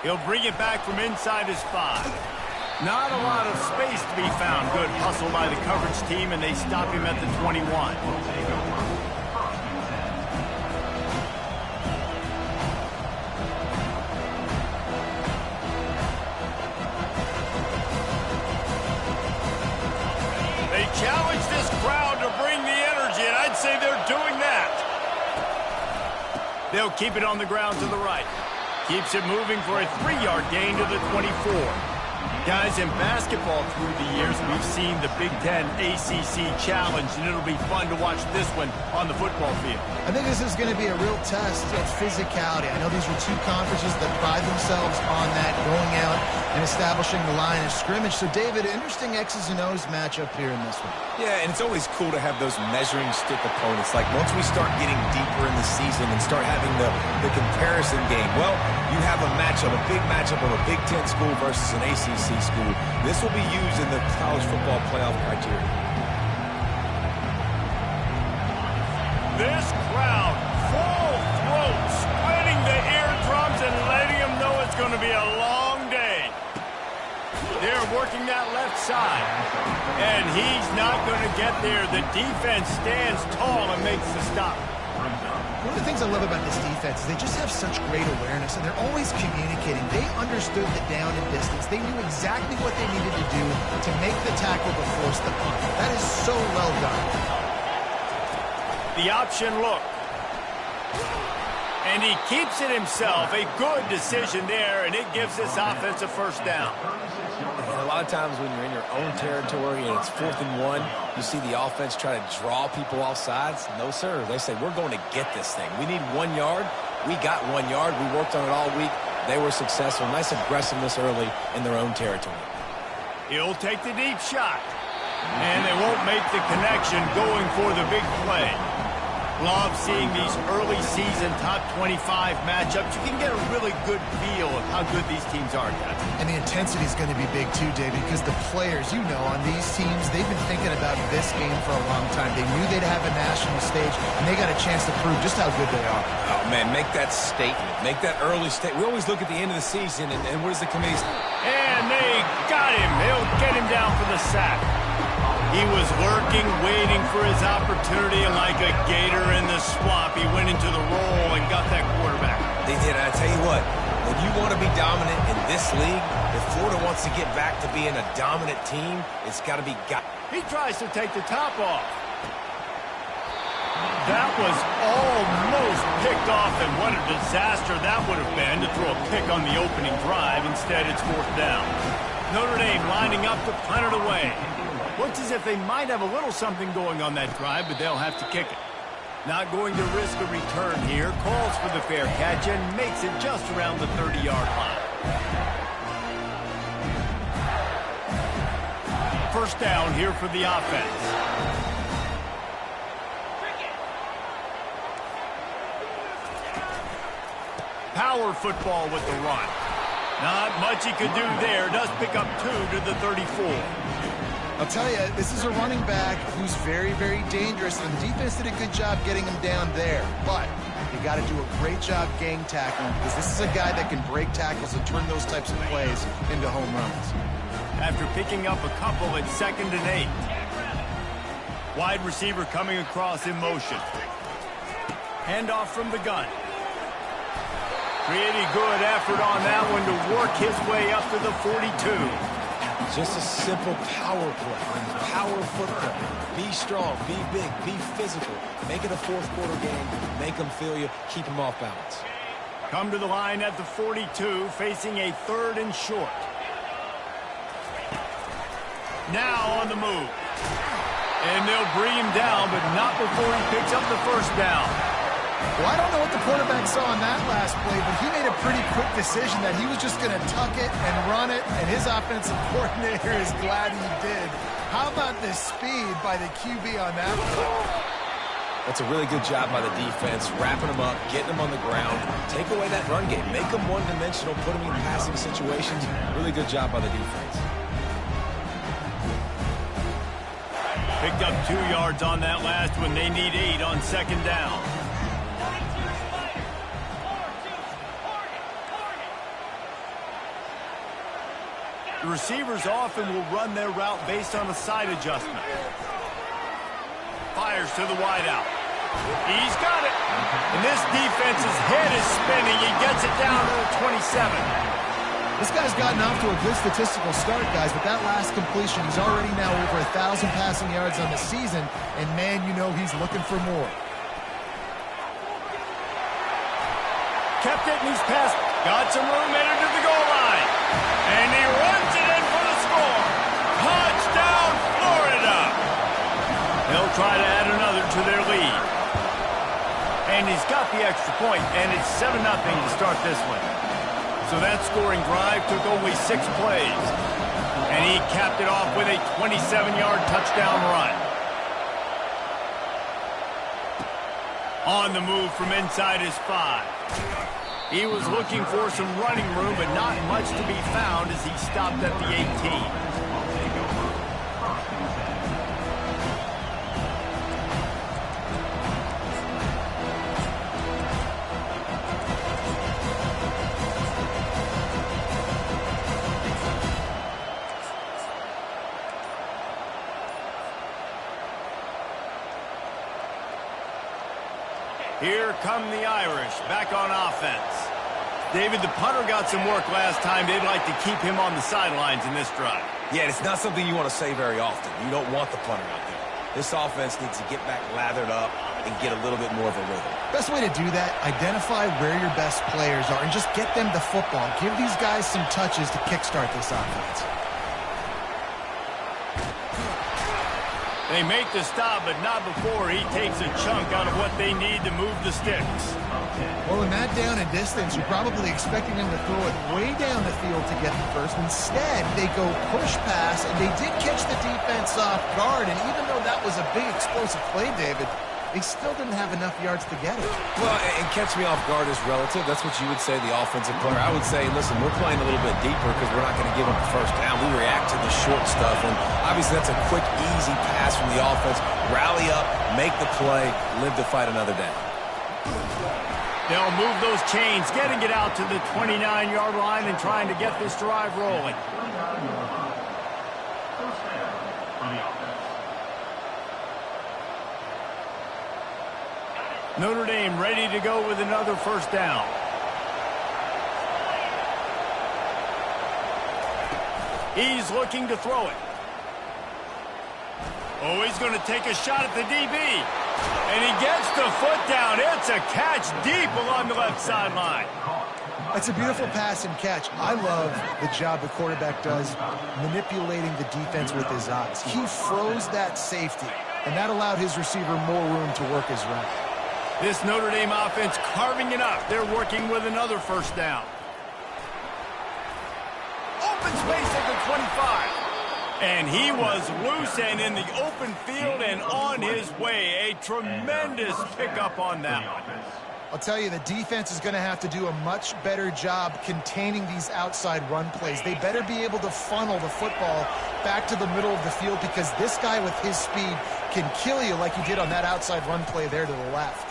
He'll bring it back from inside his 5. Not a lot of space to be found. Good hustle by the coverage team, and they stop him at the 21. They challenge this crowd to bring the energy, and I'd say they're doing that. They'll keep it on the ground to the right. Keeps it moving for a 3-yard gain to the 24. Guys, in basketball through the years, we've seen the Big Ten ACC Challenge, and it'll be fun to watch this one on the football field. I think this is going to be a real test of physicality. I know these are two conferences that pride themselves on that, going out and establishing the line of scrimmage. So, David, interesting X's and O's matchup here in this one. Yeah, and it's always cool to have those measuring stick opponents. Like, once we start getting deeper in the season and start having the comparison game, well, you have a matchup, a big matchup of a Big Ten school versus an ACC school. This will be used in the college football playoff criteria. This crowd, full throat, spreading the eardrums and letting them know it's going to be a long day. They're working that left side, and he's not going to get there. The defense stands tall and makes the stop. One of the things I love about this defense is they just have such great awareness, and they're always communicating. They understood the down and distance. They knew exactly what they needed to do to make the tackle to force the punt. That is so well done. The option look. And he keeps it himself. A good decision there, and it gives this offense a first down. And a lot of times when you're in your own territory and it's 4th and 1, you see the offense try to draw people off sides. No, sir. They say, we're going to get this thing. We need 1 yard. We got 1 yard. We worked on it all week. They were successful. Nice aggressiveness early in their own territory. He'll take the deep shot. And they won't make the connection going for the big play. Love seeing these early season top 25 matchups. You can get a really good feel of how good these teams are, guys. And the intensity is going to be big too, David, because the players, you know, on these teams, they've been thinking about this game for a long time. They knew they'd have a national stage, and they got a chance to prove just how good they are. Oh, man, make that statement. Make that early statement. We always look at the end of the season, and what does the committee say? And they got him. They'll get him down for the sack. He was lurking, waiting for his opportunity, and like a gator in the swamp, he went into the roll and got that quarterback. They did. I tell you what, when you want to be dominant in this league, if Florida wants to get back to being a dominant team, it's got to be got. He tries to take the top off. That was almost picked off, and what a disaster that would have been to throw a pick on the opening drive. Instead, it's 4th down. Notre Dame lining up to punt it away. Looks as if they might have a little something going on that drive, but they'll have to kick it. Not going to risk a return here. Calls for the fair catch and makes it just around the 30-yard line. First down here for the offense. Power football with the run. Not much he could do there. Does pick up 2 to the 34. I'll tell you, this is a running back who's very, very dangerous, and the defense did a good job getting him down there. But you got to do a great job gang tackling, because this is a guy that can break tackles and turn those types of plays into home runs. After picking up a couple at 2nd and 8. Wide receiver coming across in motion. Handoff from the gun. Pretty good effort on that one to work his way up to the 42. Just a simple power play. Power football. Be strong, be big, be physical. Make it a 4th quarter game. Make them feel you. Keep them off balance. Come to the line at the 42, facing a 3rd and short. Now on the move. And they'll bring him down, but not before he picks up the first down. Well, I don't know what the quarterback saw on that last play, but he made a pretty quick decision that he was just going to tuck it and run it, and his offensive coordinator is glad he did. How about the speed by the QB on that play? That's a really good job by the defense, wrapping them up, getting them on the ground. Take away that run game. Make them one-dimensional, put them in passing situations. Really good job by the defense. Picked up 2 yards on that last one. They need 8 on 2nd down. The receivers often will run their route based on a side adjustment. Fires to the wideout. He's got it. And this defense's head is spinning. He gets it down to the 27. This guy's gotten off to a good statistical start, guys, but that last completion, he's already now over 1,000 passing yards on the season, and man, you know he's looking for more. Kept it, and he's passed. Got some room, entered to the goal line. And he runs it in for the score. Touchdown, Florida. They'll try to add another to their lead. And he's got the extra point, and it's 7-0 to start this one. So that scoring drive took only 6 plays. And he capped it off with a 27-yard touchdown run. On the move from inside his 5. He was looking for some running room, but not much to be found as he stopped at the 18. Here come the Irish, back on offense. David, the punter got some work last time. They'd like to keep him on the sidelines in this drive. Yeah, it's not something you want to say very often. You don't want the punter out there. This offense needs to get back lathered up and get a little bit more of a rhythm. Best way to do that, identify where your best players are and just get them the football. Give these guys some touches to kickstart this offense. They make the stop, but not before he takes a chunk out of what they need to move the sticks. Well, in that down and distance, you're probably expecting them to throw it way down the field to get the first. Instead, they go push pass, and they did catch the defense off guard. And even though that was a big explosive play, David, they still didn't have enough yards to get it. Well, and catch me off guard is relative. That's what you would say, the offensive player. I would say, listen, we're playing a little bit deeper because we're not going to give them the first down. We react to the short stuff, and obviously that's a quick, easy pass from the offense. Rally up, make the play, live to fight another day. They'll move those chains, getting it out to the 29-yard line and trying to get this drive rolling. Notre Dame ready to go with another first down. He's looking to throw it. Oh, he's going to take a shot at the DB. And he gets the foot down. It's a catch deep along the left sideline. That's a beautiful pass and catch. I love the job the quarterback does manipulating the defense with his eyes. He froze that safety, and that allowed his receiver more room to work his route. This Notre Dame offense carving it up. They're working with another first down. Open space at the 25. And he was loose and in the open field and on his way. A tremendous pickup on that one. I'll tell you, the defense is going to have to do a much better job containing these outside run plays. They better be able to funnel the football back to the middle of the field because this guy with his speed can kill you like he did on that outside run play there to the left.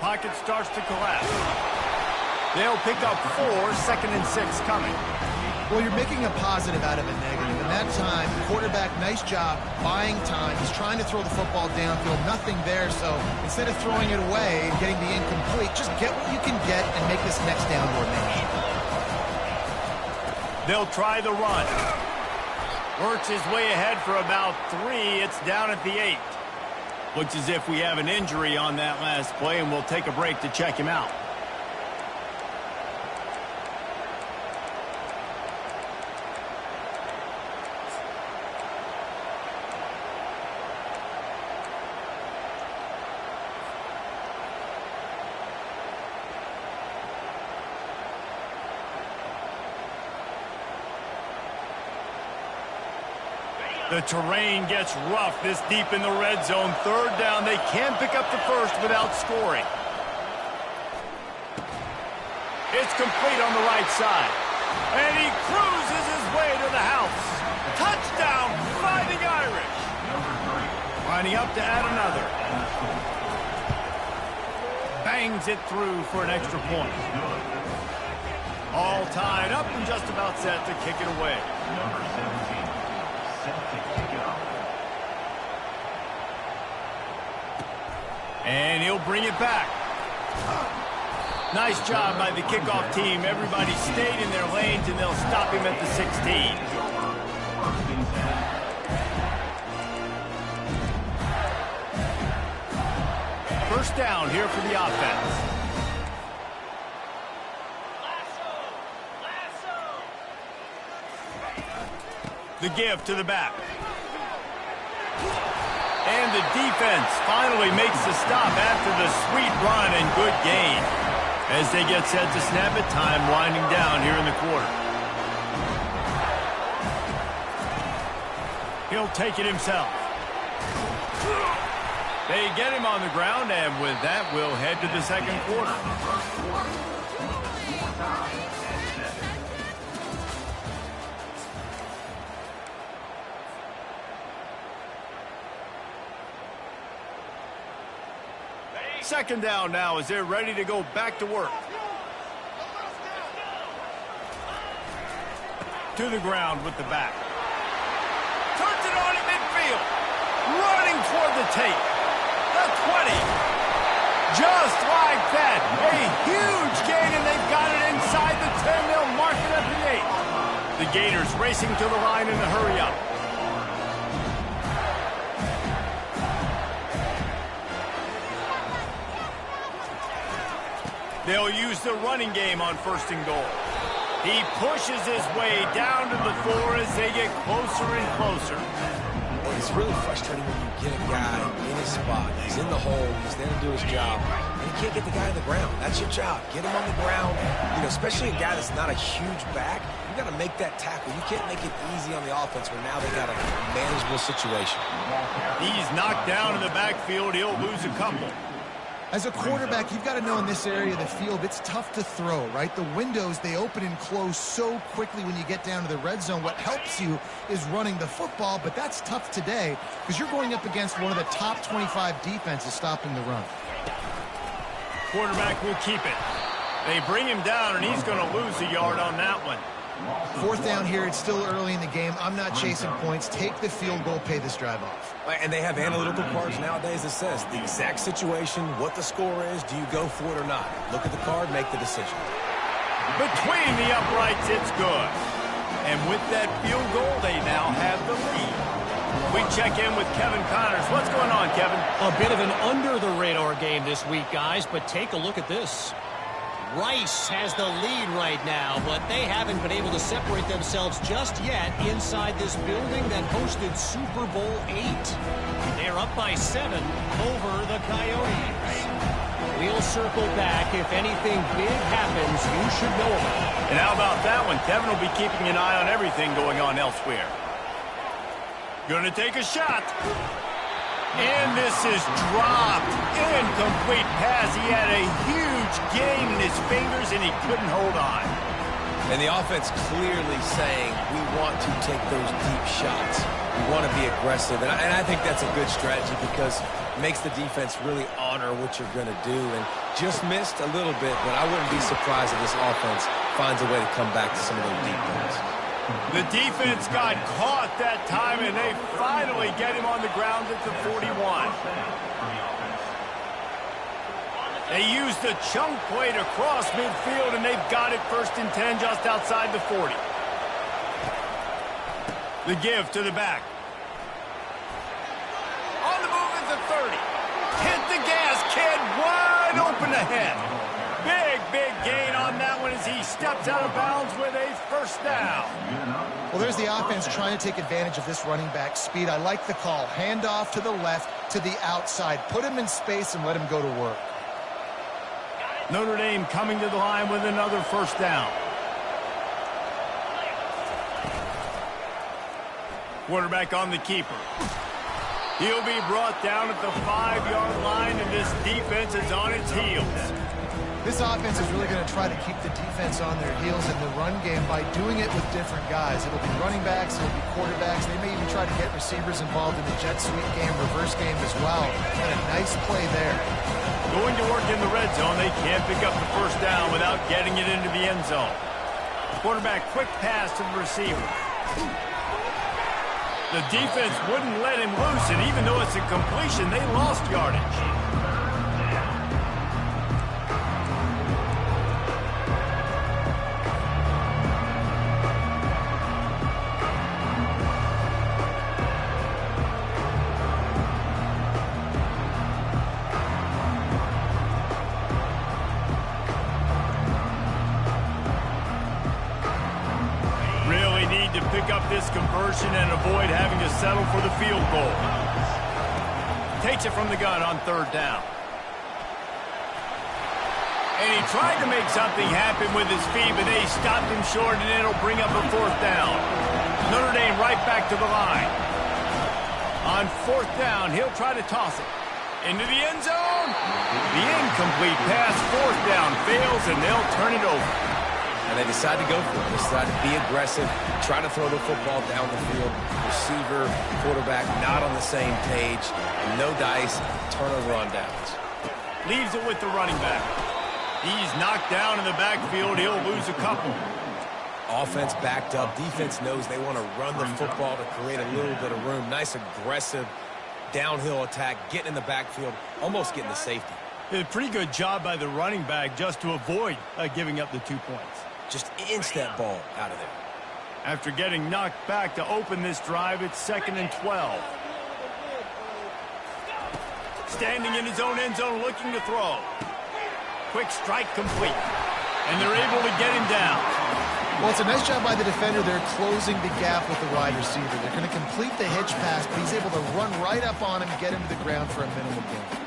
Pocket starts to collapse. They'll pick up 4, 2nd and 6 coming. Well, you're making a positive out of a negative. And that time, quarterback, nice job, buying time. He's trying to throw the football downfield. Nothing there, so instead of throwing it away and getting the incomplete, just get what you can get and make this next down more manageable. They'll try the run. Works his way ahead for about 3. It's down at the 8. Looks as if we have an injury on that last play, and we'll take a break to check him out. The terrain gets rough this deep in the red zone. 3rd down. They can pick up the first without scoring. It's complete on the right side. And he cruises his way to the house. Touchdown, Fighting Irish. Lining up to add another. Bangs it through for an extra point. All tied up and just about set to kick it away. Number 17, set to kick it off. And he'll bring it back. Nice job by the kickoff team. Everybody stayed in their lanes, and they'll stop him at the 16. First down here for the offense. The give to the back. And the defense finally makes the stop after the sweet run and good gain. As they get set to snap it, time winding down here in the quarter. He'll take it himself. They get him on the ground, and with that, we'll head to the second quarter. Second down now as they're ready to go back to work. To the ground with the back. Turns it on at midfield. Running toward the tape. The 20. Just like that. A huge gain, and they've got it inside the 10. They'll mark it at the 8. The Gators racing to the line in a hurry-up. They'll use the running game on first and goal. He pushes his way down to the floor as they get closer and closer. It's really frustrating when you get a guy in his spot. He's in the hole. He's there to do his job. And you can't get the guy on the ground. That's your job. Get him on the ground. You know, especially a guy that's not a huge back. You got to make that tackle. You can't make it easy on the offense when now they got a manageable situation. He's knocked down in the backfield. He'll lose a couple. As a quarterback, you've got to know in this area of the field, it's tough to throw, right? The windows, they open and close so quickly when you get down to the red zone. What helps you is running the football, but that's tough today because you're going up against one of the top 25 defenses stopping the run. Quarterback will keep it. They bring him down, and he's going to lose a yard on that one. Fourth down here. It's still early in the game. I'm not chasing points. Take the field goal, pay this drive off. And they have analytical cards nowadays that says the exact situation, what the score is, do you go for it or not? Look at the card, make the decision. Between the uprights, it's good. And with that field goal, they now have the lead. We check in with Kevin Connors. What's going on, Kevin? A bit of an under-the-radar game this week, guys, but take a look at this. Rice has the lead right now, but they haven't been able to separate themselves just yet inside this building that hosted Super Bowl 8. They're up by 7 over the Coyotes. We'll circle back. If anything big happens, you should know about it. And how about that one? Kevin will be keeping an eye on everything going on elsewhere. Gonna take a shot. And this is dropped. Incomplete pass. He had a huge gain in his fingers, and he couldn't hold on. And the offense clearly saying, we want to take those deep shots. We want to be aggressive. And I think that's a good strategy because it makes the defense really honor what you're going to do. And just missed a little bit, but I wouldn't be surprised if this offense finds a way to come back to some of those deep ones. The defense got caught that time, and they finally get him on the ground at the 41. They used the chunk play to cross midfield, and they've got it first and 10 just outside the 40. The give to the back. On the move at the 30. Hit the gas, kid. Wide open ahead. Big gain on that one as he steps out of bounds with a first down. Well, there's the offense trying to take advantage of this running back speed. I like the call. Hand off to the left, to the outside. Put him in space and let him go to work. Notre Dame coming to the line with another first down. Quarterback on the keeper. He'll be brought down at the 5-yard line, and this defense is on its heels. This offense is really going to try to keep the defense on their heels in the run game by doing it with different guys. It'll be running backs, it'll be quarterbacks. They may even try to get receivers involved in the jet sweep game, reverse game as well. And a nice play there. Going to work in the red zone, they can't pick up the first down without getting it into the end zone. Quarterback quick pass to the receiver. The defense wouldn't let him loose, and even though it's a completion, they lost yardage. To pick up this conversion and avoid having to settle for the field goal. Takes it from the gun on 3rd down. And he tried to make something happen with his feet, but they stopped him short, and it'll bring up a 4th down. Notre Dame right back to the line. On 4th down, he'll try to toss it. Into the end zone. The incomplete pass, 4th down, fails, and they'll turn it over. And they decide to go for it. They decide to be aggressive, try to throw the football down the field. Receiver, quarterback, not on the same page. No dice, turnover on downs. Leaves it with the running back. He's knocked down in the backfield. He'll lose a couple. Offense backed up. Defense knows they want to run the football to create a little bit of room. Nice, aggressive, downhill attack, getting in the backfield, almost getting the safety. A pretty good job by the running back just to avoid giving up the 2 points. Just inch that ball out of there. After getting knocked back to open this drive, it's 2nd and 12. Standing in his own end zone looking to throw. Quick strike complete. And they're able to get him down. Well, it's a nice job by the defender. They're closing the gap with the wide receiver. They're going to complete the hitch pass, but he's able to run right up on him and get him to the ground for a minimal gain.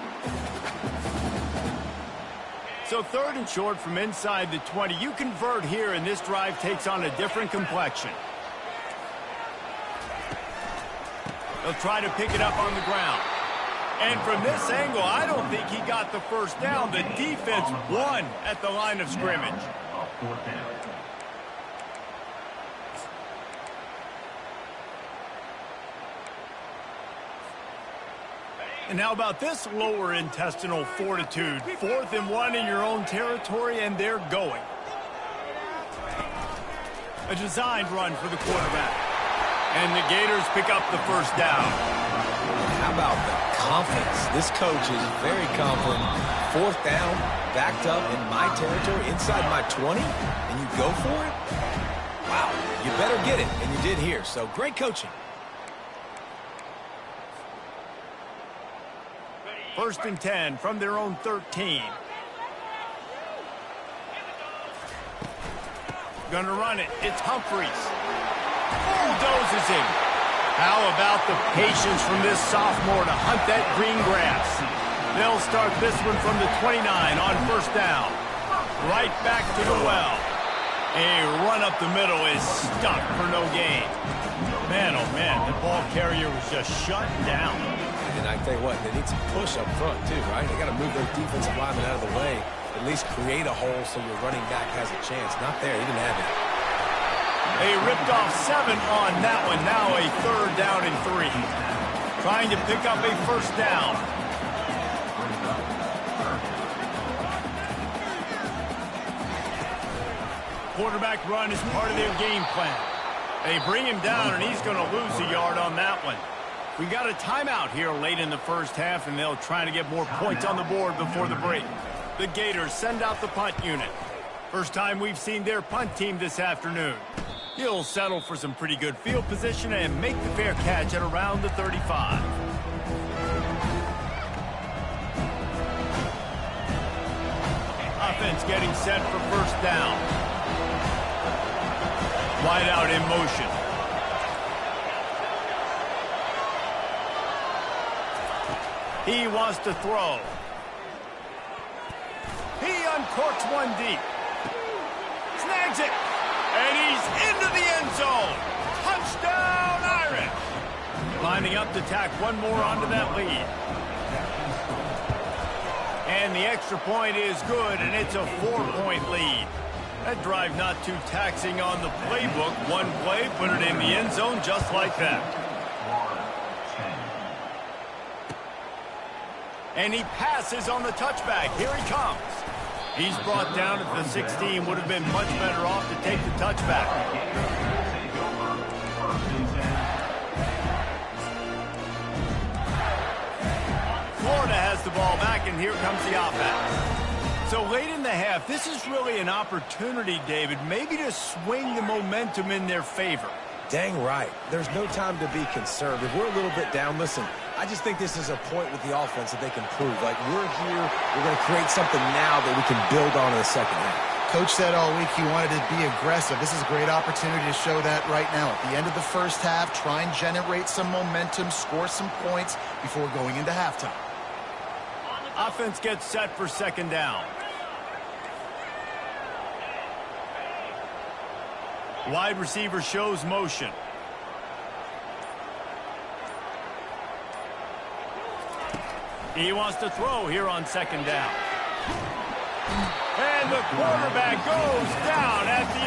So 3rd and short from inside the 20. You convert here, and this drive takes on a different complexion. They'll try to pick it up on the ground. And from this angle, I don't think he got the 1st down. The defense won at the line of scrimmage. And how about this lower intestinal fortitude? 4th and 1 in your own territory, and they're going. A designed run for the quarterback. And the Gators pick up the 1st down. How about the confidence? This coach is very confident. 4th down, backed up in my territory, inside my 20, and you go for it? Wow, you better get it, and you did here. So great coaching. 1st and 10 from their own 13. Gonna run it. It's Humphreys. Bulldozes him. How about the patience from this sophomore to hunt that green grass? They'll start this one from the 29 on 1st down. Right back to the well. A run up the middle is stuck for no gain. Man, oh man, the ball carrier was just shut down. And I tell you what, they need some push up front too, right? They got to move those defensive linemen out of the way, at least create a hole so your running back has a chance. Not there, he didn't have it. A ripped off 7 on that one. Now a 3rd down and 3. Trying to pick up a 1st down. Quarterback run is part of their game plan. They bring him down, and he's going to lose a yard on that one. We got a timeout here late in the 1st half, and they'll try to get more points on the board before the break. The Gators send out the punt unit. First time we've seen their punt team this afternoon. He'll settle for some pretty good field position and make the fair catch at around the 35. Offense getting set for 1st down. Wide out in motion. He wants to throw. He uncorks one deep. Snags it. And he's into the end zone. Touchdown, Irish. Lining up to tack one more onto that lead. And the extra point is good, and it's a 4-point lead. That drive not too taxing on the playbook. One play, put it in the end zone just like that. And he passes on the touchback. Here he comes. He's brought down at the 16. Would have been much better off to take the touchback. Florida has the ball back, and here comes the offense. So late in the half, this is really an opportunity, David, maybe to swing the momentum in their favor. Dang right. There's no time to be concerned. If we're a little bit down, listen, I just think this is a point with the offense that they can prove. Like, we're here, we're going to create something now that we can build on in the second half. Coach said all week he wanted to be aggressive. This is a great opportunity to show that right now. At the end of the first half, try and generate some momentum, score some points before going into halftime. Offense gets set for second down. Wide receiver shows motion. He wants to throw here on second down. And the quarterback goes down at the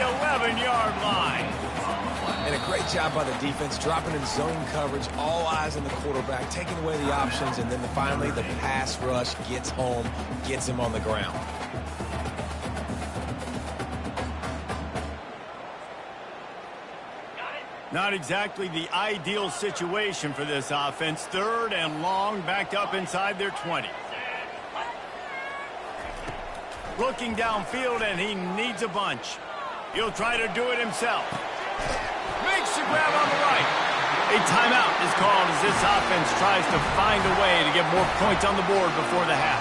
11-yard line. And a great job by the defense, dropping in zone coverage, all eyes on the quarterback, taking away the options, and then finally the pass rush gets home, gets him on the ground. Not exactly the ideal situation for this offense. Third and long, backed up inside their 20. Looking downfield, and he needs a bunch. He'll try to do it himself. Makes the grab on the right. A timeout is called as this offense tries to find a way to get more points on the board before the half.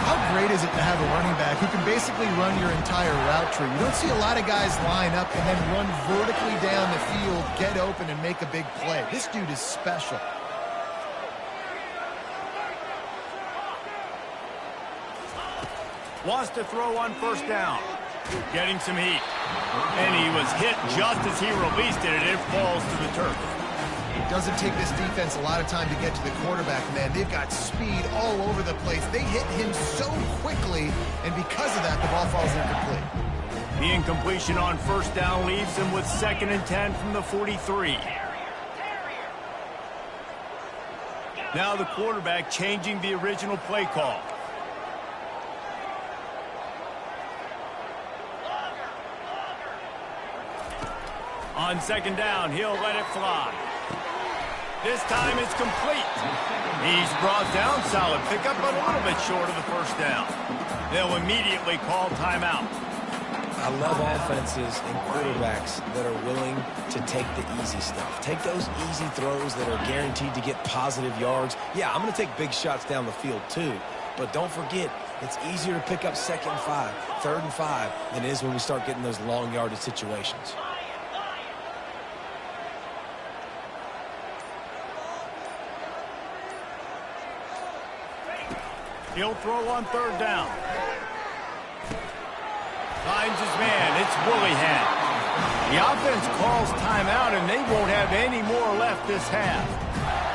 How great is it to have a running back who can basically run your entire route tree? You don't see a lot of guys line up and then run vertically down the field, get open, and make a big play. This dude is special. Wants to throw on first down. Getting some heat. And he was hit just as he released it, and it falls to the turf. It doesn't take this defense a lot of time to get to the quarterback, man. They've got speed all over the place. They hit him so quickly, and because of that, the ball falls incomplete. The incompletion on first down leaves him with 2nd and 10 from the 43. Now the quarterback changing the original play call. On second down, he'll let it fly. This time it's complete. He's brought down, solid pickup, but a little bit short of the first down. They'll immediately call timeout. I love offenses and quarterbacks that are willing to take the easy stuff. Take those easy throws that are guaranteed to get positive yards. Yeah, I'm going to take big shots down the field too, but don't forget, it's easier to pick up 2nd and 5, 3rd and 5 than it is when we start getting those long yardage situations. He'll throw on third down. Finds his man. It's Woolihan. The offense calls timeout, and they won't have any more left this half.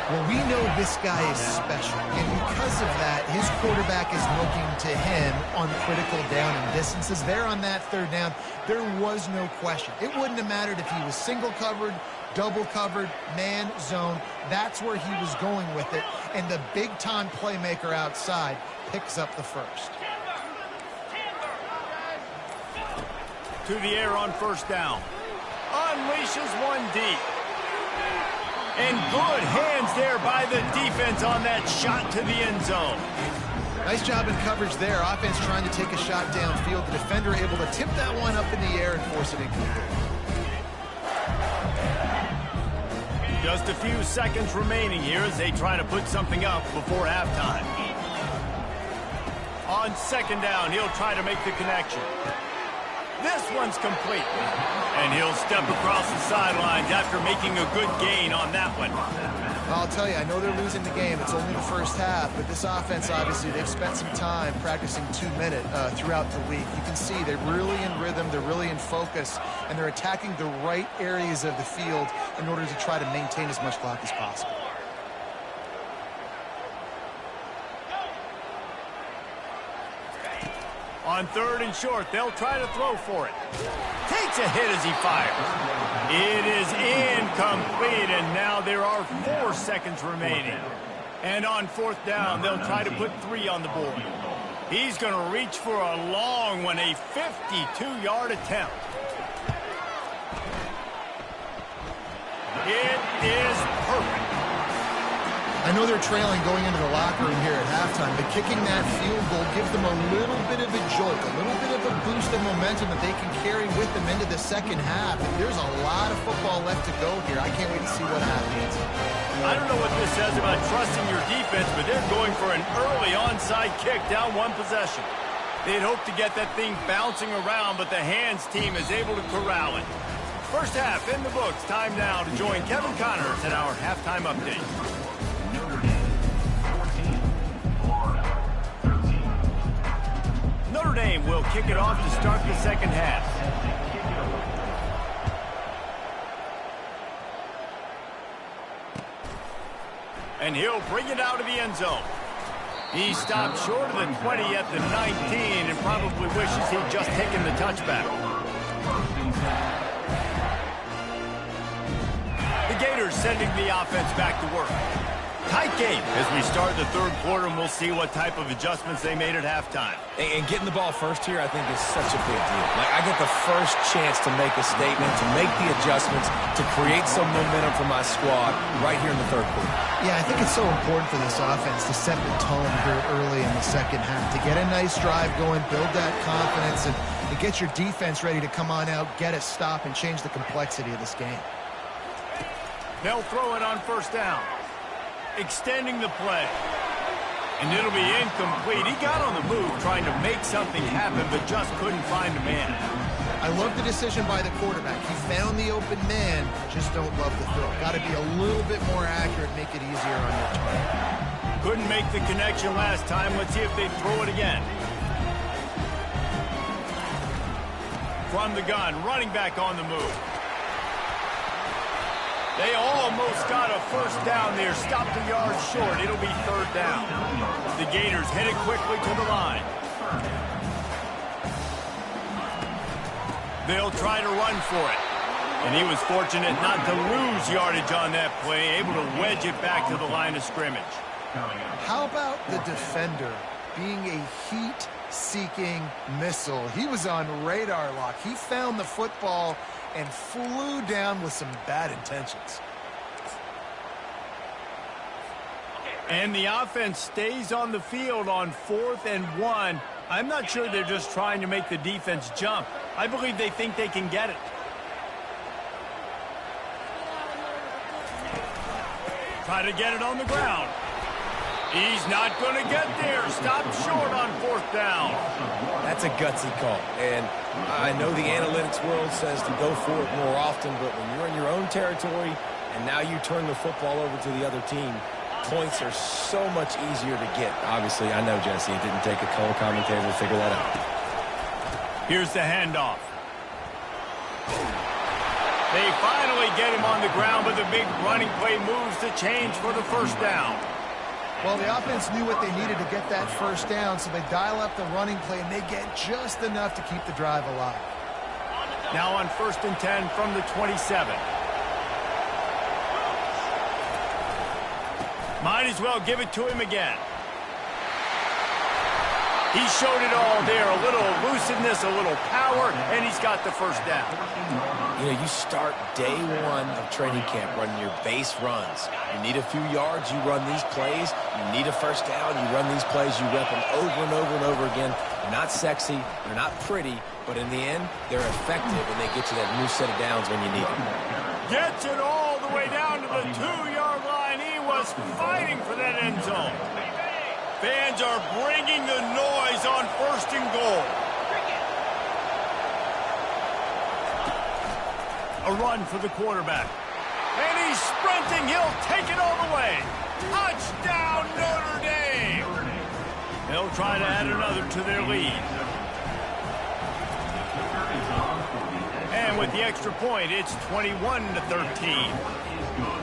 Well, we know this guy is special, and because of that, his quarterback is looking to him on critical down and distances. There on that third down, there was no question. It wouldn't have mattered if he was single covered, double covered, man, zone. That's where he was going with it, and the big-time playmaker outside picks up the first. To the air on first down. Unleashes one deep. And good hands there by the defense on that shot to the end zone. Nice job in coverage there. Offense trying to take a shot downfield. The defender able to tip that one up in the air and force it incomplete. Just a few seconds remaining here as they try to put something up before halftime. On second down, he'll try to make the connection. This one's complete. And he'll step across the sidelines after making a good gain on that one. I'll tell you, I know they're losing the game. It's only the first half, but this offense, obviously, they've spent some time practicing 2-minute throughout the week. You can see they're really in rhythm, they're really in focus, and they're attacking the right areas of the field in order to try to maintain as much clock as possible. On third and short, they'll try to throw for it. Takes a hit as he fires. It is incomplete, and now there are 4 seconds remaining. And on fourth down, they'll try to put 3 on the board. He's going to reach for a long one, a 52-yard attempt. It is perfect. I know they're trailing going into the locker room here at halftime, but kicking that field goal gives them a little bit of a jolt, a little bit of a boost of momentum that they can carry with them into the second half. There's a lot of football left to go here. I can't wait to see what happens. I don't know what this says about trusting your defense, but they're going for an early onside kick down one possession. They'd hope to get that thing bouncing around, but the hands team is able to corral it. First half in the books. Time now to join Kevin Connors in our halftime update. Notre Dame will kick it off to start the second half. And he'll bring it out of the end zone. He stopped short of the 20 at the 19 and probably wishes he'd just taken the touchback. The Gators sending the offense back to work. Tight game as we start the third quarter, and we'll see what type of adjustments they made at halftime. And getting the ball first here, I think, is such a big deal. Like, I get the first chance to make a statement, to make the adjustments, to create some momentum for my squad right here in the third quarter. Yeah, I think it's so important for this offense to set the tone here early in the second half, to get a nice drive going, build that confidence, and get your defense ready to come on out, get a stop, and change the complexity of this game. They'll throw it on first down. Extending the play. And it'll be incomplete. He got on the move trying to make something happen, but just couldn't find a man. I love the decision by the quarterback. He found the open man, just don't love the throw. Got to be a little bit more accurate, make it easier on your target. Couldn't make the connection last time. Let's see if they throw it again. From the gun, running back on the move. They almost got a first down there. Stopped a yard short. It'll be third down. The Gators headed quickly to the line. They'll try to run for it. And he was fortunate not to lose yardage on that play, able to wedge it back to the line of scrimmage. How about the defender being a heat-seeking missile? He was on radar lock. He found the football and flew down with some bad intentions. And the offense stays on the field on 4th and 1. I'm not sure they're just trying to make the defense jump. I believe they think they can get it. Try to get it on the ground. He's not going to get there. Stopped short on 4th down. That's a gutsy call. And I know the analytics world says to go for it more often, but when you're in your own territory and now you turn the football over to the other team, points are so much easier to get. Obviously, I know, Jesse, it didn't take a color commentator to figure that out. Here's the handoff. They finally get him on the ground, but the big running play moves the change for the first down. Well, the offense knew what they needed to get that first down, so they dial up the running play, and they get just enough to keep the drive alive. Now on 1st and 10 from the 27. Might as well give it to him again. He showed it all there, a little elusiveness, a little power, and he's got the first down. You know, you start day one of training camp running your base runs. You need a few yards, you run these plays. You need a first down, you run these plays. You rep them over and over and over again. They're not sexy, they're not pretty, but in the end, they're effective, and they get you that new set of downs when you need them. Gets it all the way down to the 2-yard line. He was fighting for that end zone. Fans are bringing the noise on 1st and goal. A run for the quarterback. And he's sprinting. He'll take it all the way. Touchdown, Notre Dame. They'll try to add another to their lead. And with the extra point, it's 21-13.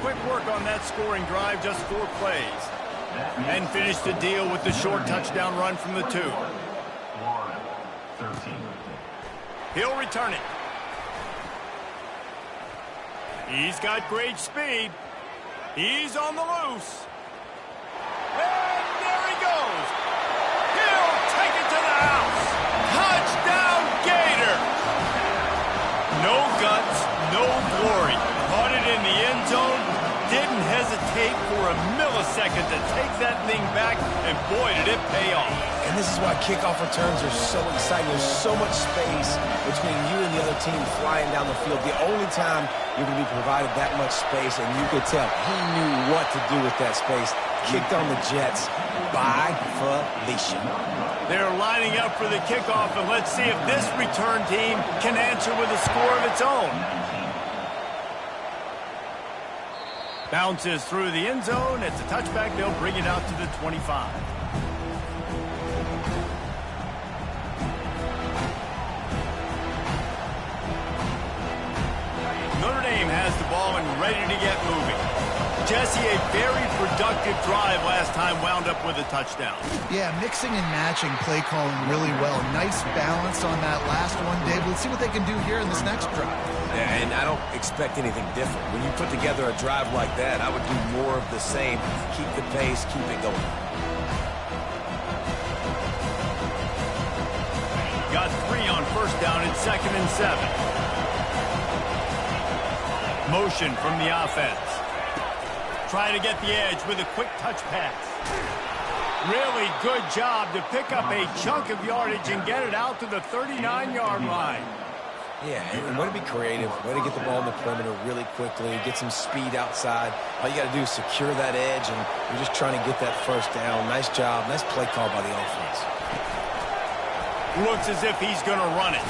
Quick work on that scoring drive, just 4 plays. And finish the deal with the short touchdown run from the 2. He'll return it. He's got great speed. He's on the loose. And there he goes. He'll take it second to take that thing back, and boy, did it pay off. And this is why kickoff returns are so exciting. There's so much space between you and the other team flying down the field. The only time you're going to be provided that much space, and you could tell he knew what to do with that space. Kicked on the Jets by Felicia. They're lining up for the kickoff, and let's see if this return team can answer with a score of its own. Bounces through the end zone. It's a touchback. They'll bring it out to the 25. Notre Dame has the ball and ready to get moving. Jesse, a very productive drive last time, wound up with a touchdown. Yeah, mixing and matching play calling really well. Nice balance on that last one, Dave. Let's see what they can do here in this next drive. Yeah, and I don't expect anything different. When you put together a drive like that, I would do more of the same. Keep the pace, keep it going. Got 3 on first down and 2nd and 7. Motion from the offense. Trying to get the edge with a quick touch pass. Really good job to pick up a chunk of yardage and get it out to the 39-yard line. Yeah, and way to be creative, way to get the ball in the perimeter really quickly, get some speed outside. All you got to do is secure that edge, and you're just trying to get that first down. Nice job. Nice play call by the offense. Looks as if he's going to run it.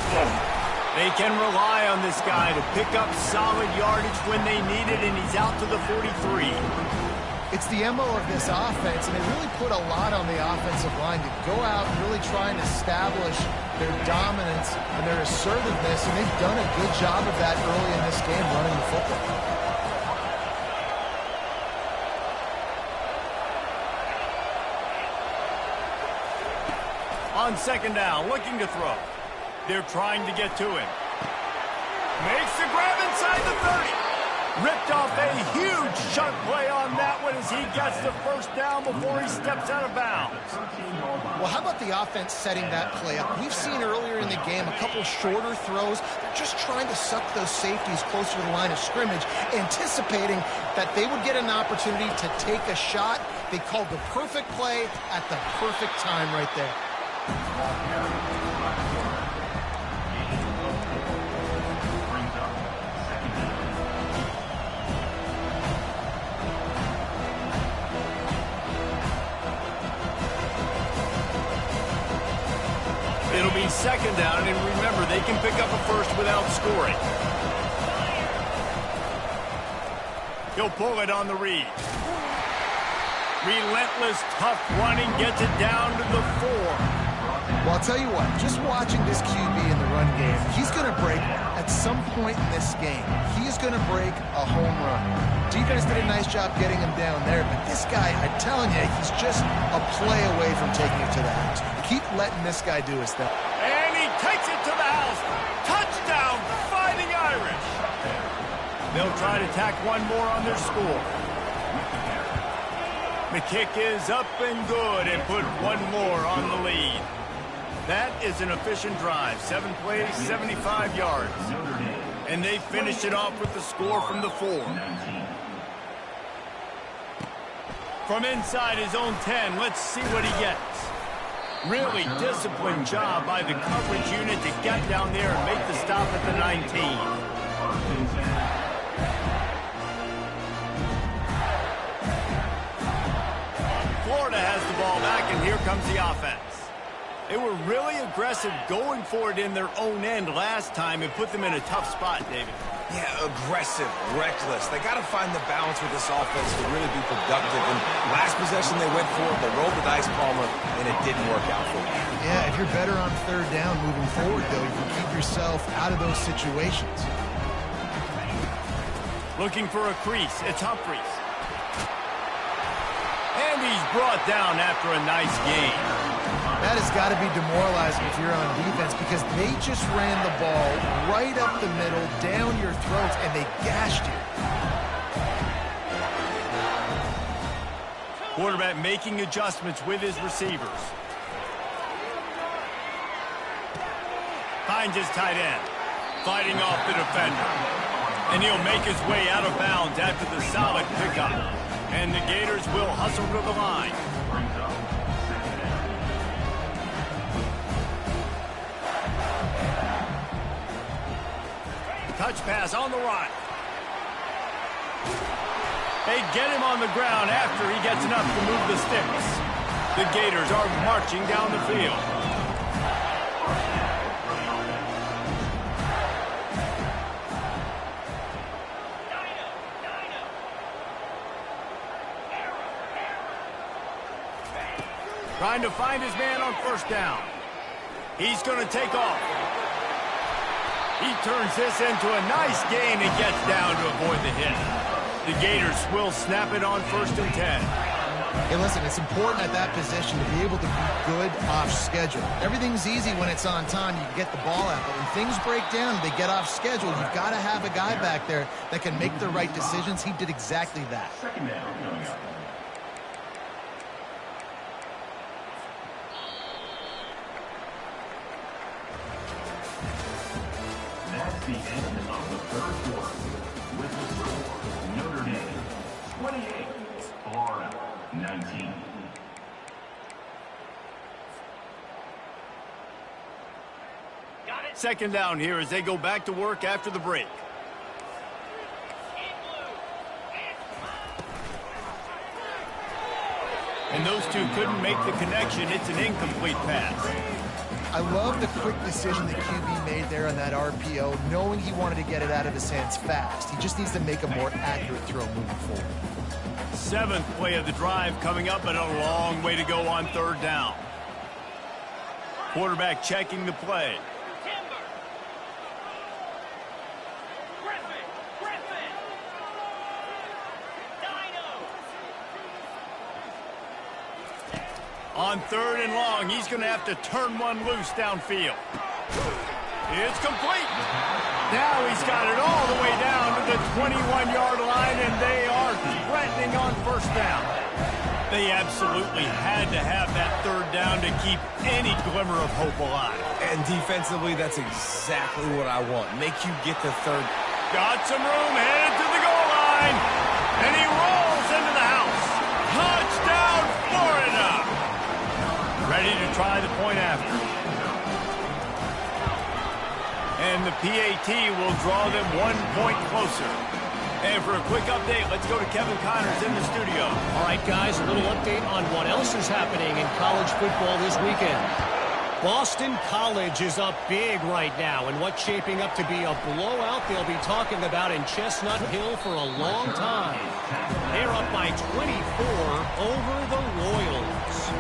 They can rely on this guy to pick up solid yardage when they need it, and he's out to the 43. It's the MO of this offense, and they really put a lot on the offensive line to go out and really try and establish their dominance and their assertiveness, and they've done a good job of that early in this game running the football. On 2nd down, looking to throw. They're trying to get to him. Makes the grab inside the 30. Ripped off a huge chunk play on that one as he gets the first down before he steps out of bounds. Well, how about the offense setting that play up? We've seen earlier in the game a couple shorter throws. They're just trying to suck those safeties closer to the line of scrimmage, anticipating that they would get an opportunity to take a shot. They called the perfect play at the perfect time right there. It'll be 2nd down, and remember, they can pick up a first without scoring. He'll pull it on the read. Relentless, tough running, gets it down to the 4. Well, I'll tell you what, just watching this QB in the run game, he's going to break at some point in this game. He is going to break a home run. Defense did a nice job getting him down there, but this guy, I'm telling you, he's just a play away from taking it to the house. Keep letting this guy do his thing. And he takes it to the house. Touchdown, Fighting Irish. They'll try to tack one more on their score. The kick is up and good and put one more on the lead. That is an efficient drive. 7 plays, 75 yards. And they finish it off with the score from the 4. From inside his own 10, let's see what he gets. Really disciplined job by the coverage unit to get down there and make the stop at the 19. Florida has the ball back, and here comes the offense. They were really aggressive going for it in their own end last time and put them in a tough spot, David. Yeah, aggressive, reckless. They got to find the balance with this offense to really be productive. And last possession they went for it, they rolled the dice, Palmer, and it didn't work out for them. Yeah, if you're better on 3rd down moving forward, though, you can keep yourself out of those situations. Looking for a crease. It's Humphries. And he's brought down after a nice game. That has got to be demoralizing if you're on defense because they just ran the ball right up the middle, down your throats, and they gashed you. Quarterback making adjustments with his receivers. Finds his tight end. Fighting off the defender. And he'll make his way out of bounds after the solid pickup. And the Gators will hustle to the line. Brings up second down. Touch pass on the right. They get him on the ground after he gets enough to move the sticks. The Gators are marching down the field. Trying to find his man on first down. He's going to take off. He turns this into a nice gain and gets down to avoid the hit. The Gators will snap it on 1st and 10. Hey, listen, it's important at that position to be able to be good off schedule. Everything's easy when it's on time. You can get the ball out. But when things break down, they get off schedule. You've got to have a guy back there that can make the right decisions. He did exactly that. Second down coming up. That's the end of the third quarter. With the score, Notre Dame 28, Florida 19. Second down here as they go back to work after the break. And those two couldn't make the connection. It's an incomplete pass. I love the quick decision the QB made there on that RPO, knowing he wanted to get it out of his hands fast. He just needs to make a more accurate throw moving forward. 7th play of the drive coming up, and a long way to go on 3rd down. Quarterback checking the play. On 3rd and long, he's going to have to turn one loose downfield. It's complete. Now he's got it all the way down to the 21-yard line, and they are threatening on 1st down. They absolutely had to have that 3rd down to keep any glimmer of hope alive. And defensively, that's exactly what I want. Make you get the 3rd. Got some room, headed to the goal line, and he rolls into the house. Touchdown, Florida! Ready to try the point after. And the PAT will draw them 1 point closer. And for a quick update, let's go to Kevin Connors in the studio. All right, guys, a little update on what else is happening in college football this weekend. Boston College is up big right now in what's shaping up to be a blowout they'll be talking about in Chestnut Hill for a long time. They're up by 24 over the Royals.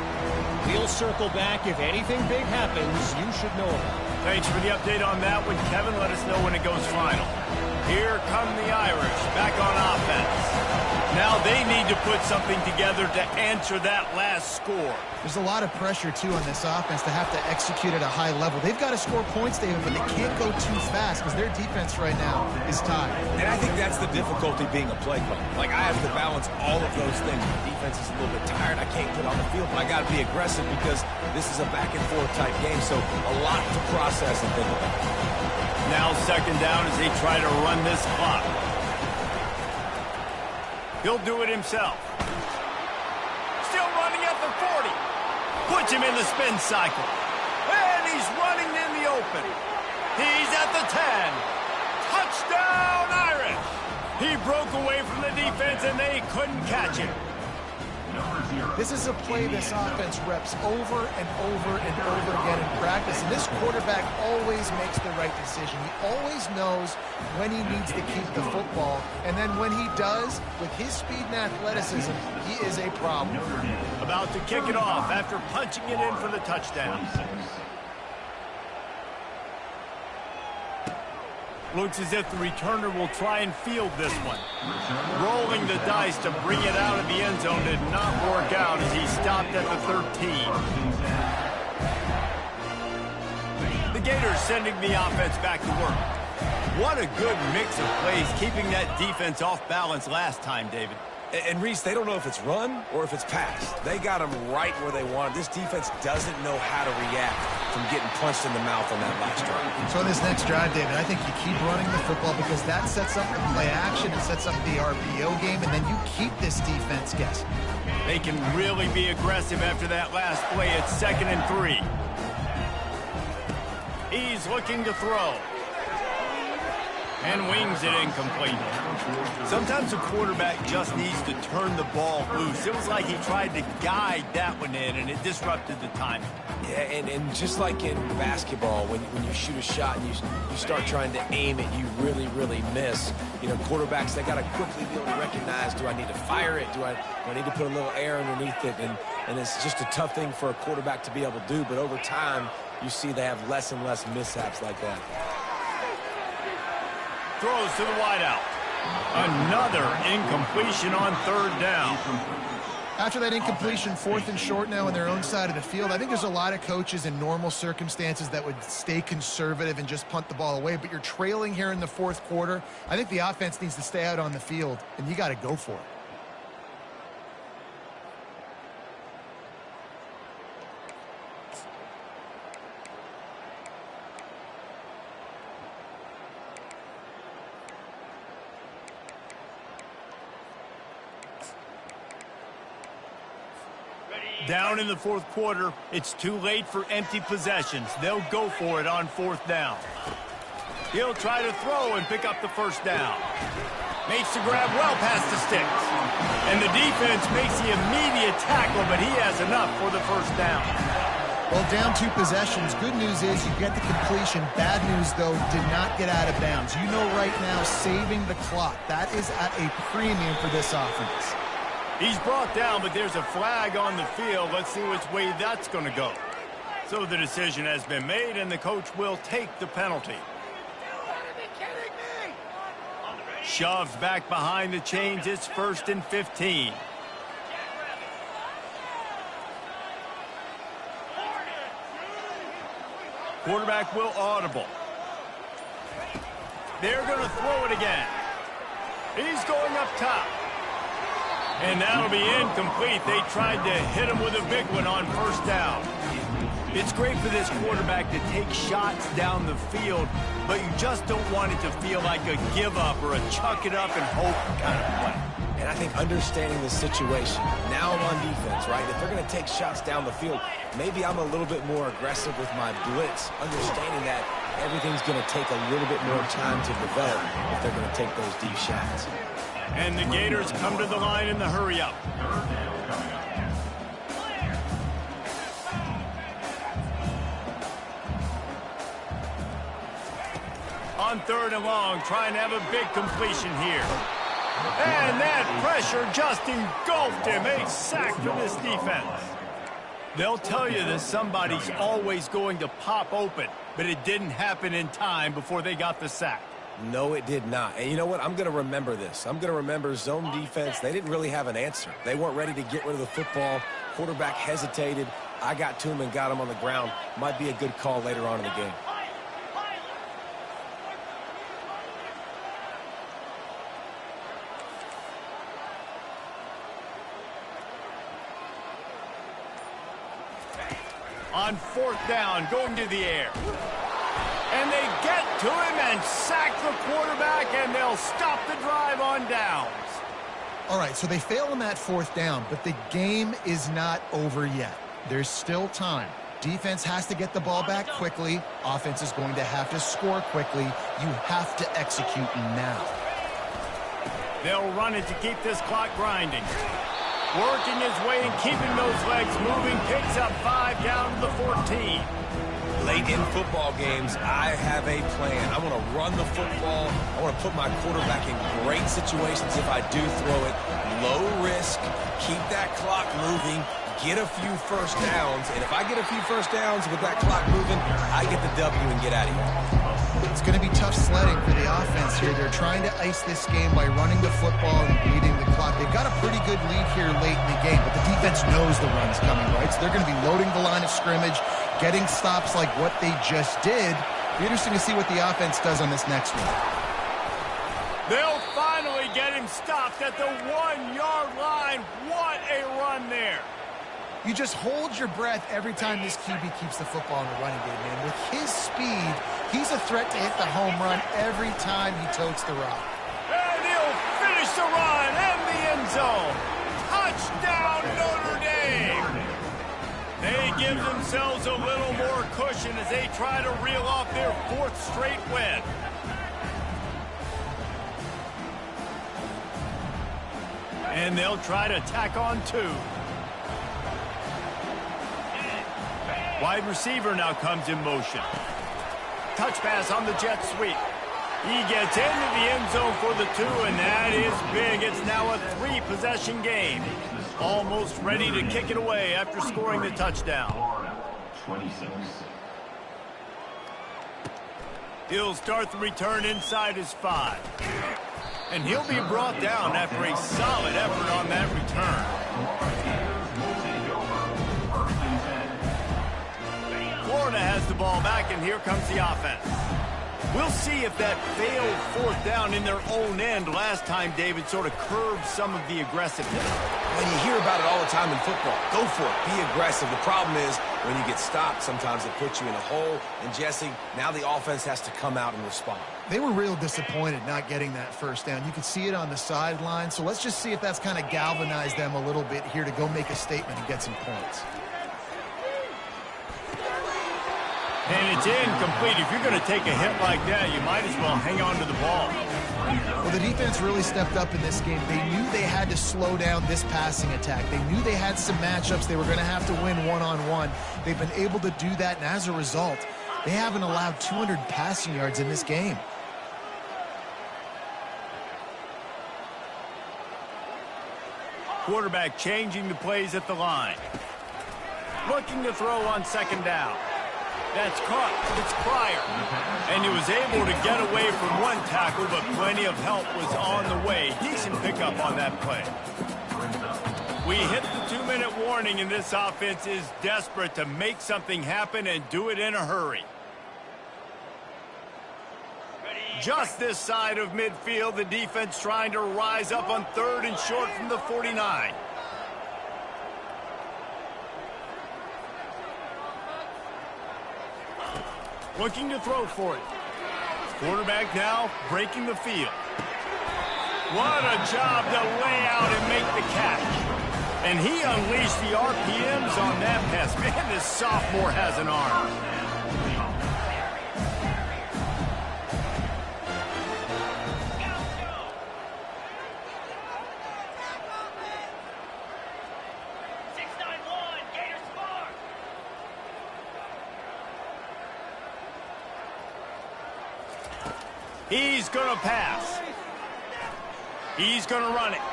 We'll circle back. If anything big happens, you should know about it. Thanks for the update on that one, Kevin. Let us know when it goes final. Here come the Irish back on offense. Now they need to put something together to answer that last score. There's a lot of pressure, too, on this offense to have to execute at a high level. They've got to score points, David, but they can't go too fast because their defense right now is tied. And I think that's the difficulty being a play caller. Like, I have to balance all of those things. My defense is a little bit tired. I can't put on the field, but I got to be aggressive because this is a back-and-forth type game, so a lot to process and think about. Now 2nd down as they try to run this clock. He'll do it himself. Still running at the 40. Puts him in the spin cycle. And he's running in the open. He's at the 10. Touchdown, Irish. He broke away from the defense, and they couldn't catch him. This is a play this offense reps over and over and over again in practice, and this quarterback always makes the right decision. He always knows when he needs to keep the football, and then when he does, with his speed and athleticism, he is a problem. About to kick it off after punching it in for the touchdown. Looks as if the returner will try and field this one. Rolling the dice to bring it out of the end zone did not work out as he stopped at the 13. The Gators sending the offense back to work. What a good mix of plays, keeping that defense off balance last time, David. And Reese, they don't know if it's run or if it's pass. They got them right where they want them. This defense doesn't know how to react from getting punched in the mouth on that last drive. So in this next drive, David, I think you keep running the football because that sets up the play action, it sets up the RPO game, and then you keep this defense guessing. They can really be aggressive after that last play. It's 2nd and 3. He's looking to throw. And wings it incomplete. Sometimes a quarterback just needs to turn the ball loose. It was like he tried to guide that one in, and it disrupted the timing. Yeah, and just like in basketball, when you shoot a shot and you start trying to aim it, you really, really miss. You know, quarterbacks, they got to quickly be able to recognize, do I need to fire it? Do I need to put a little air underneath it? And it's just a tough thing for a quarterback to be able to do. But over time, you see they have less and less mishaps like that. Throws to the wideout. Another incompletion on 3rd down. After that incompletion, 4th and short now on their own side of the field, I think there's a lot of coaches in normal circumstances that would stay conservative and just punt the ball away. But you're trailing here in the 4th quarter. I think the offense needs to stay out on the field, and you got to go for it. Down in the 4th quarter, it's too late for empty possessions. They'll go for it on 4th down. He'll try to throw and pick up the 1st down. Makes the grab well past the sticks. And the defense makes the immediate tackle, but he has enough for the 1st down. Well, down 2 possessions. Good news is you get the completion. Bad news, though, did not get out of bounds. You know right now, saving the clock. That is at a premium for this offense. He's brought down, but there's a flag on the field. Let's see which way that's going to go. So the decision has been made, and the coach will take the penalty. Shoved back behind the chains. It's 1st and 15. Quarterback will audible. They're going to throw it again. He's going up top. And that'll be incomplete. They tried to hit him with a big one on 1st down. It's great for this quarterback to take shots down the field, but you just don't want it to feel like a give-up or a chuck-it-up and hope kind of play. And I think understanding the situation, now I'm on defense, right? If they're going to take shots down the field, maybe I'm a little bit more aggressive with my blitz, understanding that everything's going to take a little bit more time to develop if they're going to take those deep shots. And the Gators come to the line in the hurry-up. On 3rd and long, trying to have a big completion here. And that pressure just engulfed him. A sack from this defense. They'll tell you that somebody's always going to pop open, but it didn't happen in time before they got the sack. No, it did not. And you know what? I'm going to remember this. I'm going to remember zone defense. They didn't really have an answer. They weren't ready to get rid of the football. Quarterback hesitated. I got to him and got him on the ground. Might be a good call later on in the game. On 4th down, going to the air. And they get to him and sack the quarterback, and they'll stop the drive on downs. All right, so they fail on that 4th down, but the game is not over yet. There's still time. Defense has to get the ball back quickly. Offense is going to have to score quickly. You have to execute now. They'll run it to keep this clock grinding. Working his way and keeping those legs moving. Picks up 5 down to the 14. Late in football games, I have a plan. I want to run the football. I want to put my quarterback in great situations if I do throw it. Low risk, keep that clock moving, get a few 1st downs. And if I get a few 1st downs with that clock moving, I get the W and get out of here. It's going to be tough sledding for the offense here. They're trying to ice this game by running the football and beating the clock. They've got a pretty good lead here late in the game, but the defense knows the run's coming, right? So they're going to be loading the line of scrimmage, getting stops like what they just did. It'll be interesting to see what the offense does on this next one. They'll finally get him stopped at the 1-yard line. What a run there. You just hold your breath every time this QB keeps the football in the running game, man. With his speed, he's a threat to hit the home run every time he totes the rock. And he'll finish the run and the end zone. Touchdown, Notre Dame. They give themselves a little more cushion as they try to reel off their 4th straight win. And they'll try to tack on 2. Wide receiver now comes in motion. Touch pass on the jet sweep. He gets into the end zone for the 2, and that is big. It's now a 3-possession game. Almost ready to kick it away after scoring the touchdown. 26. He'll start the return inside his 5. And he'll be brought down after a solid effort on that return. Florida has the ball back, and here comes the offense. We'll see if that failed 4th down in their own end last time, David, sort of curbed some of the aggressiveness. When you hear about it all the time in football, go for it. Be aggressive. The problem is when you get stopped, sometimes it puts you in a hole. And, Jesse, now the offense has to come out and respond. They were real disappointed not getting that 1st down. You could see it on the sideline. So let's just see if that's kind of galvanized them a little bit here to go make a statement and get some points. And it's incomplete. If you're going to take a hit like that, you might as well hang on to the ball. Well, the defense really stepped up in this game. They knew they had to slow down this passing attack. They knew they had some matchups they were going to have to win one-on-one. They've been able to do that, and as a result, they haven't allowed 200 passing yards in this game. Quarterback changing the plays at the line. Looking to throw on 2nd down. That's caught. It's Pryor. And he was able to get away from 1 tackle, but plenty of help was on the way. Decent pickup on that play. We hit the 2-minute warning, and this offense is desperate to make something happen and do it in a hurry. Just this side of midfield, the defense trying to rise up on 3rd and short from the 49. Looking to throw for it. Quarterback now breaking the field. What a job to lay out and make the catch. And he unleashed the RPMs on that pass. Man, this sophomore has an arm. He's going to pass. He's going to run it.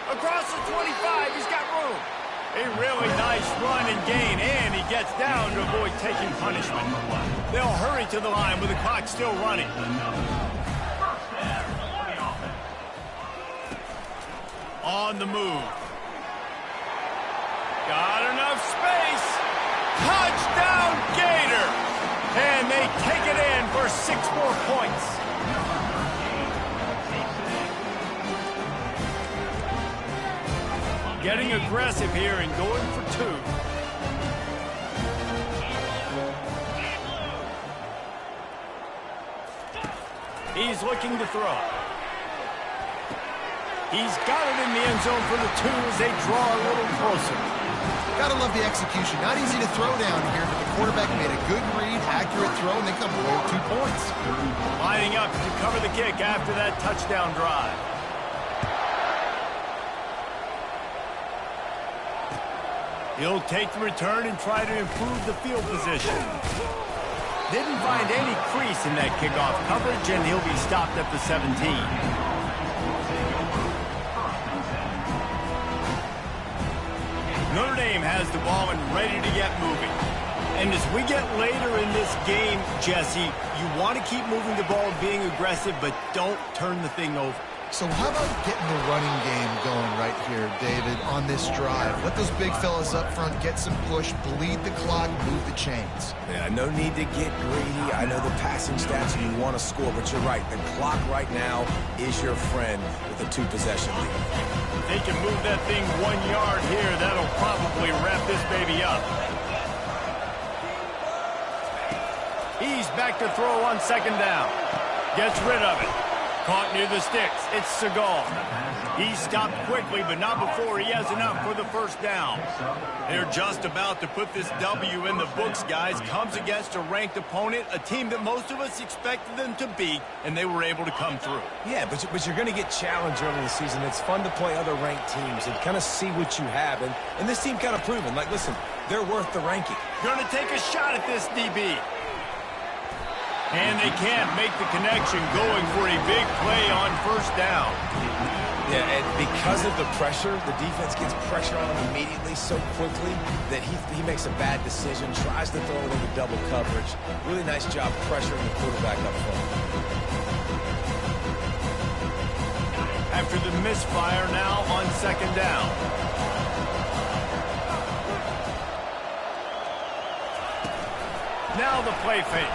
Across the 25, he's got room. A really nice run and gain, and he gets down to avoid taking punishment. They'll hurry to the line with the clock still running. On the move. Got enough space. Touchdown, Gator. And they take it in for 6 more points. Getting aggressive here and going for 2. He's looking to throw. He's got it in the end zone for the 2 as they draw a little closer. Gotta love the execution. Not easy to throw down here, but the quarterback made a good read, accurate throw, and they come away with 2 points. Lining up to cover the kick after that touchdown drive. He'll take the return and try to improve the field position. Didn't find any crease in that kickoff coverage, and he'll be stopped at the 17. Notre Dame has the ball and ready to get moving. And as we get later in this game, Jesse, you want to keep moving the ball, being aggressive, but don't turn the thing over. So how about getting the running game going right here, David, on this drive? Let those big fellas up front get some push, bleed the clock, move the chains. Yeah, no need to get greedy. I know the passing stats, you want to score, but you're right. The clock right now is your friend with a 2-possession lead. If they can move that thing 1 yard here, that'll probably wrap this baby up. He's back to throw on second down. Gets rid of it. Caught near the sticks. It's Segal. He stopped quickly, but not before he has enough for the first down. They're just about to put this W in the books, guys. Comes against a ranked opponent, a team that most of us expected them to beat, and they were able to come through. Yeah, but you're going to get challenged early in the season. It's fun to play other ranked teams and kind of see what you have. And this team kind of proven, like, listen, they're worth the ranking. Going to take a shot at this DB. And they can't make the connection, going for a big play on first down. Yeah, and because of the pressure, the defense gets pressure on him immediately so quickly that he makes a bad decision, tries to throw it into double coverage. Really nice job pressuring the quarterback up front. After the misfire, now on second down. Now the play fake.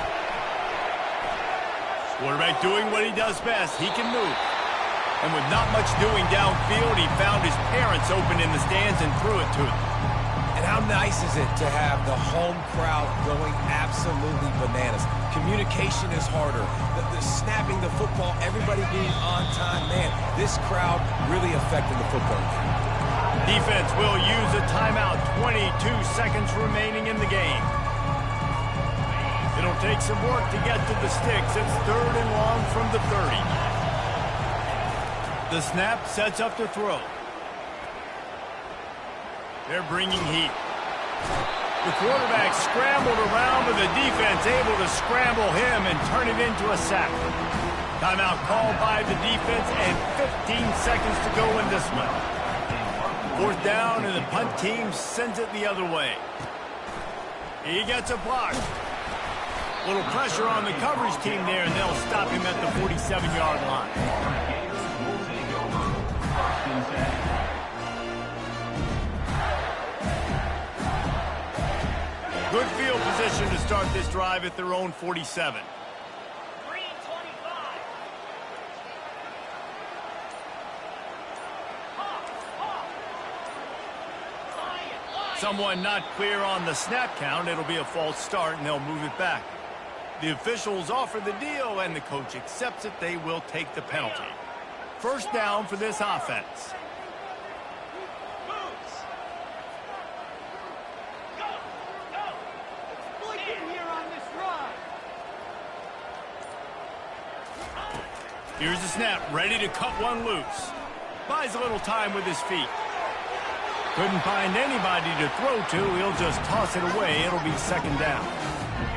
Quarterback doing what he does best. He can move. And with not much doing downfield, he found his parents open in the stands and threw it to them. And how nice is it to have the home crowd going absolutely bananas? Communication is harder. The snapping the football, everybody being on time. Man, this crowd really affecting the football game. Defense will use a timeout. 22 seconds remaining in the game. It'll take some work to get to the sticks. It's 3rd and long from the 30. The snap sets up to throw. They're bringing heat. The quarterback scrambled around, but the defense able to scramble him and turn it into a sack. Timeout called by the defense and 15 seconds to go in this one. 4th down, and the punt team sends it the other way. He gets a block. Little pressure on the coverage team there, and they'll stop him at the 47-yard line. Good field position to start this drive at their own 47. Someone not clear on the snap count. It'll be a false start, and they'll move it back. The officials offer the deal, and the coach accepts it. They will take the penalty. First down for this offense. Here's the snap, ready to cut one loose. Buys a little time with his feet. Couldn't find anybody to throw to. He'll just toss it away. It'll be second down.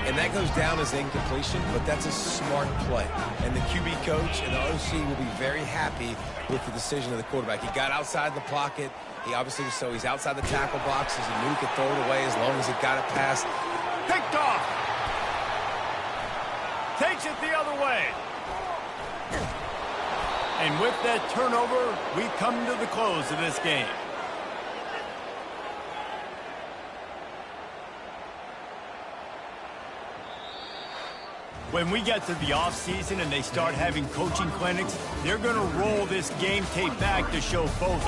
And that goes down as incompletion, but that's a smart play. And the QB coach and the OC will be very happy with the decision of the quarterback. He got outside the pocket. He obviously, so he's outside the tackle boxes. He knew he could throw it away as long as he got it past. Picked off. Takes it the other way. And with that turnover, we come to the close of this game. When we get to the offseason and they start having coaching clinics, they're going to roll this game tape back to show both